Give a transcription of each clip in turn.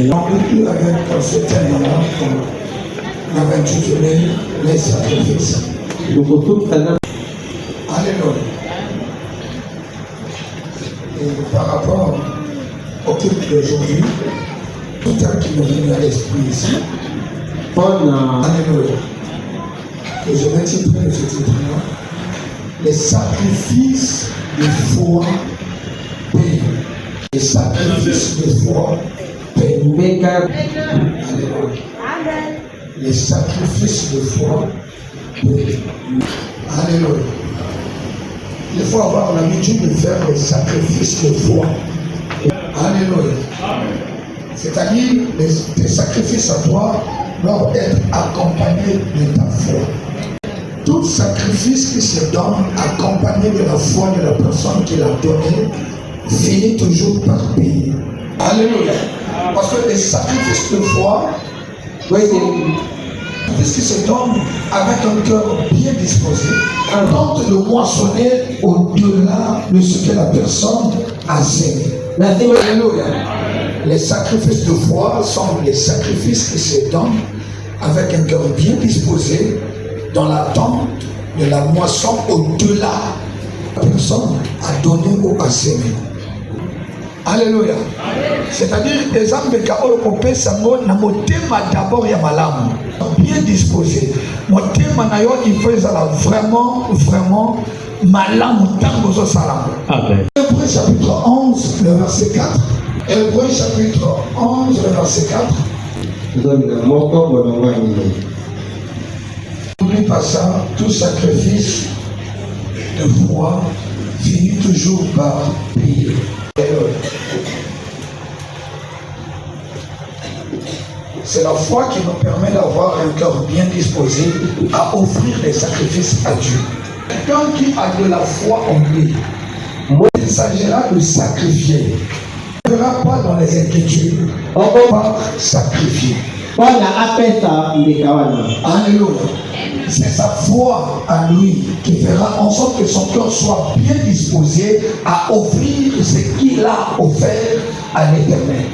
conclut avec ce thème-là qu'on avait intitulé les sacrifices. Alléluia. Et par rapport au culte d'aujourd'hui, tout un qui me vient à l'esprit ici. Alléluia. Et je vais titrer ce titre-là. Les sacrifices de foi payés. Les sacrifices de foi payés. Alléluia. Les sacrifices de foi payés. Alléluia. Il faut avoir l'habitude de faire les sacrifices de foi. Alléluia. C'est-à-dire, tes sacrifices à toi doivent être accompagnés de ta foi. Tout sacrifice qui se donne accompagné de la foi de la personne qui l'a donné finit toujours par payer. Alléluia. Parce que les sacrifices de foi, qui se donne avec un cœur bien disposé, tente de moissonner au-delà de ce que la personne a semé. Alléluia. Les sacrifices de foi sont les sacrifices qui se donnent avec un cœur bien disposé dans l'attente de la moisson au-delà de la personne a donné ou a semé. Alléluia. C'est-à-dire les âmes de Kaolo Popé Sango na motema d'abord ya malamu. Bien disposé. Motema na yo il faut ça vraiment malamu tango zo salam. Amen. Hébreux chapitre 11 le verset 4. Hébreux chapitre 11 le verset 4. N'oublie pas ça, tout sacrifice de foi finit toujours par payer. C'est la foi qui nous permet d'avoir un cœur bien disposé à offrir des sacrifices à Dieu. Quelqu'un qui a de la foi en lui, il s'agira de sacrifier. Il ne verra pas dans les inquiétudes, on va sacrifier. Alléluia. C'est sa foi à lui qui fera en sorte que son cœur soit bien disposé à offrir ce qu'il a offert à l'Éternel.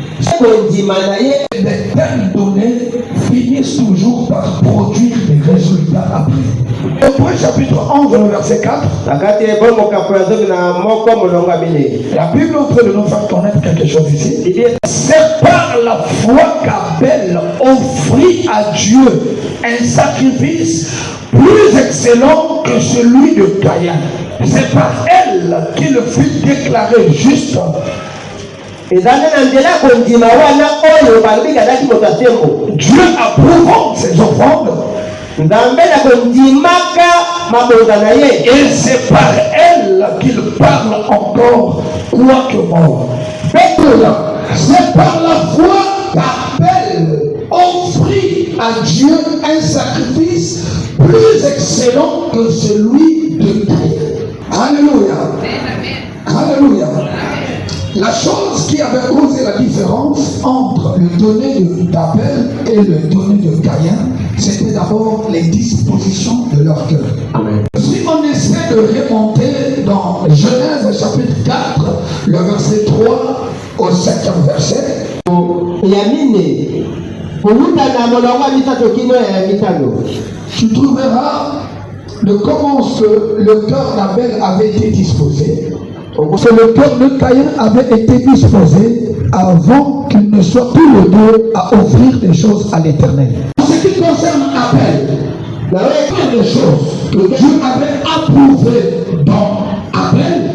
Les thèmes donnés finissent toujours par produire des résultats après. Hébreux chapitre 11, le verset 4. La Bible est en train de nous faire connaître quelque chose ici. Il dit, c'est par la foi qu'Abel offrit à Dieu un sacrifice plus excellent que celui de Caïn. C'est par elle qu'il fut déclaré juste. Dieu approuvant ses offrandes. Et c'est par elle qu'il parle encore, quoique mort. C'est par la foi qu'Abel offrit à Dieu un sacrifice plus excellent que celui de Caïn. Alléluia. Alléluia. La chose qui avait causé la différence entre le donné d'Abel et le donné de Caïn, c'était d'abord les dispositions de leur cœur. Amen. Si on essaie de remonter dans Genèse chapitre 4, le verset 3 au 5e verset, tu trouveras de comment le cœur d'Abel avait été disposé. C'est le cœur de Caïn avait été disposé avant qu'il ne soit tous les deux à offrir des choses à l'Éternel. En ce qui concerne Abel, il y avait des choses que Dieu avait approuvées dans Abel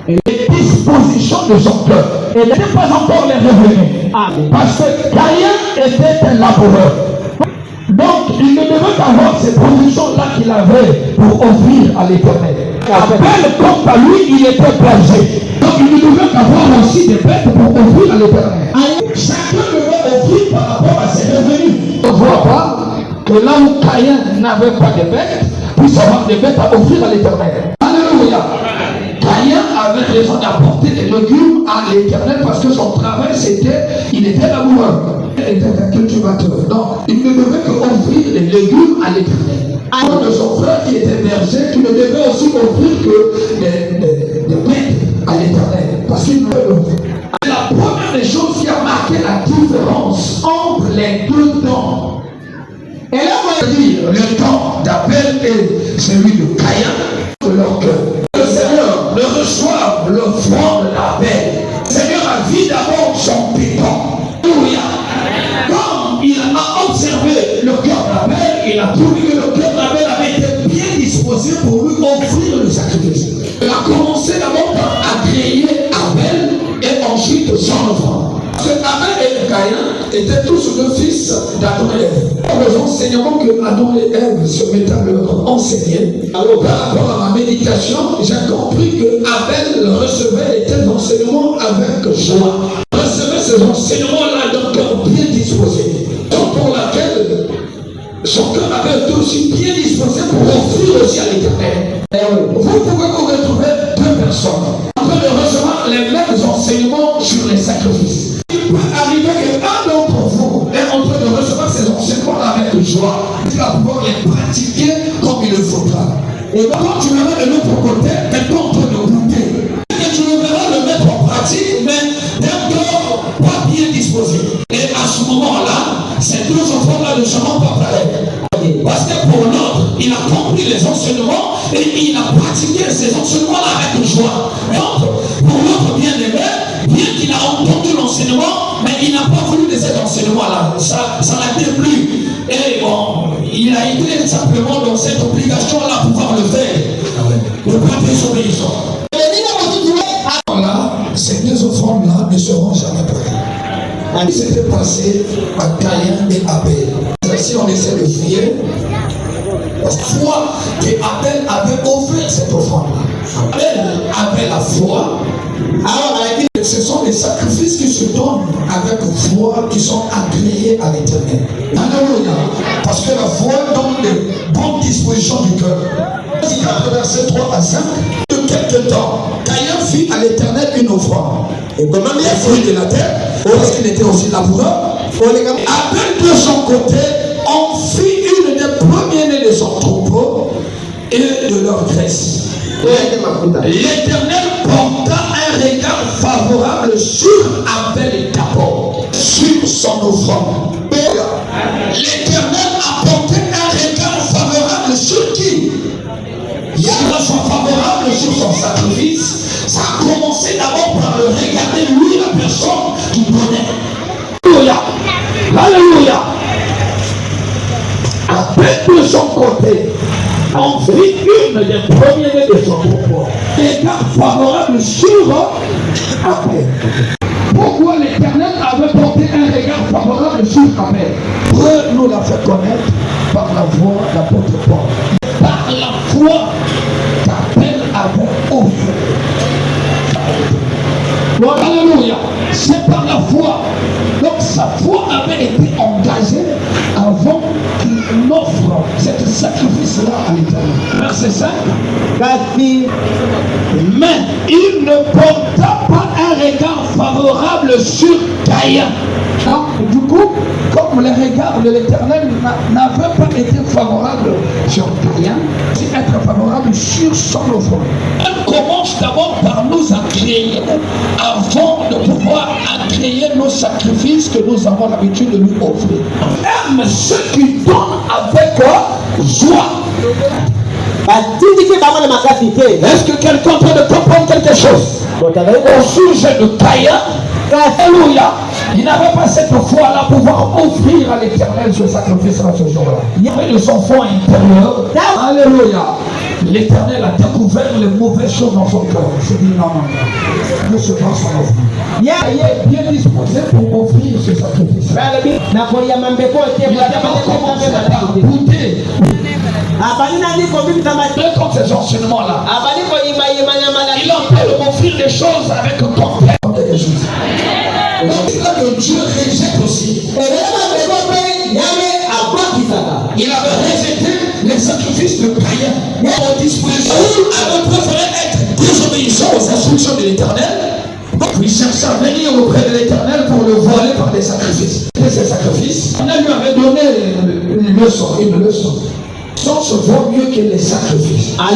et les dispositions de son cœur. Il n'était pas encore les révéler. Parce que Caïn était un laboureur. Donc, il ne devait pas avoir ces positions-là qu'il avait pour offrir à l'Éternel. Abel, quant à lui, il était berger. Donc, il ne devait qu'avoir aussi des bêtes pour offrir à l'Éternel. Chacun devait offrir par rapport à ses revenus. On ne voit pas que là où Caïn n'avait pas de bêtes, puisse avoir des bêtes à offrir à l'Éternel. Alléluia. Caïn avait raison d'apporter des légumes à l'Éternel parce que son travail, il était laboureur. Il était un cultivateur. Donc, il ne devait qu'offrir des légumes à l'Éternel. De son frère qui était berger, qui ne devait aussi offrir que des bêtes à l'Éternel. Parce qu'il ne devait. La première des choses qui a marqué la différence les deux temps. Et là, on va dire le temps d'Abel et celui de Caïn de leur cœur. Le Seigneur ne reçoit l'offrande d'Abel. Le Seigneur a vu d'abord son pétant. Alléluia. Quand il a observé le cœur d'Abel, il a trouvé que le cœur d'Abel avait été bien disposé pour lui offrir le sacrifice. Il a commencé d'abord par agréer Abel et ensuite son offrande. Parce que Abel et Caïn étaient tous deux fils d'Adam et Ève. Par les enseignements que Adam et Ève se mettaient à leur enseigner, alors par rapport à ma méditation, j'ai compris que Abel recevait des enseignements avec joie. Il recevait ces enseignements-là d'un cœur bien disposé. Donc pour laquelle son cœur avait été aussi bien disposé pour offrir aussi à l'Éternel. Vous pouvez vous retrouver deux personnes en train de recevoir les mêmes enseignements sur les sacrifices. Il peut arriver qu'un d'entre vous est en train de recevoir ces enseignements avec joie. Tu vas pouvoir les pratiquer comme il le faudra. Et quand tu verras de l'autre côté, quelqu'un en train de goûter, et tu le verras le mettre en pratique, mais d'un cœur pas bien disposé. Et à ce moment-là, ces deux enfants-là ne seront pas pareils. Parce que pour l'autre, il a compris les enseignements et il a pratiqué ces enseignements-là avec joie. Donc, pour l'autre bien-aimé, bien qu'il a entendu l'enseignement, mais il n'a pas voulu de cet enseignement-là. Ça l'a déplu. Et bon, il a été simplement dans cette obligation-là pour pouvoir le faire. Ne pas désobéissant. Là, ces deux offrandes-là ne seront jamais prêtes. C'était passé à Caïn et Abel. Si on essaie de fier, la foi qu'Abel avait offert cette offrande-là. Abel avait la foi. Alors, ce sont des sacrifices qui se donnent avec foi, qui sont agréés à l'Éternel. Alléluia. Parce que la foi donne des bonnes dispositions du cœur. Verset 3 à 5. De quelque temps, Caïn fit à l'Éternel une offrande. Et comment les fruits de la terre, parce qu'il était aussi laboureur, Abel de son côté en fit une des premiers-nés de son troupeau et de leur graisse. L'Éternel porta un regard favorable sur Abel d'abord, sur son offrande. L'Éternel a porté un regard favorable sur qui? Il a son favorable sur son sacrifice. Ça a commencé d'abord par le regarder lui, la personne qui donnait. Alléluia. Alléluia. Abel de son côté en fit une des premiers de son troupeau. Regard favorable sur Abel. Pourquoi l'Éternel avait porté un regard favorable sur Abel? Dieu nous l'a fait connaître par la voix d'apôtre Paul. Par la foi qu'Abel avait offert. Alléluia. C'est par la foi. Donc sa foi avait été engagée avant qu'il n'offre cet sacrifice-là à l'Éternel. Verset 5. Mais il ne porta pas un regard favorable sur Caïn. Donc, du coup, comme le regard de l'Éternel n'avait pas été favorable sur Caïn, c'est être favorable sur son offrande. Elle commence d'abord par nous agréer avant de pouvoir agréer nos sacrifices que nous avons l'habitude de lui offrir. Aime ceux qui donnent avec joie. Est-ce que quelqu'un peut comprendre quelque chose? Au sujet de Caïn, alléluia, il n'avait pas cette foi-là pour pouvoir offrir à l'Éternel ce sacrifice-là ce jour-là. Il y avait de son fond intérieur. Alléluia. L'Éternel a découvert les mauvaises choses dans son cœur. Je dis non, non, non. Ne se passe son offrande. Il est bien disposé pour offrir ce sacrifice. Il a commencé à goûter. Comme ces enseignements-là. Il a fait offrir des choses avec un complexe. C'est là que Dieu rejette aussi. Il avait rejeté les sacrifices de Caïn. En disposition, avait préféré être désobéissant aux instructions de l'Éternel. Donc il cherchait à venir auprès de l'Éternel pour le voler par des sacrifices. Et ces sacrifices, on lui avait donné une leçon. Ça se vaut mieux que les sacrifices. En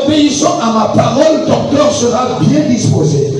obéissant à ma parole, ton cœur sera bien disposé.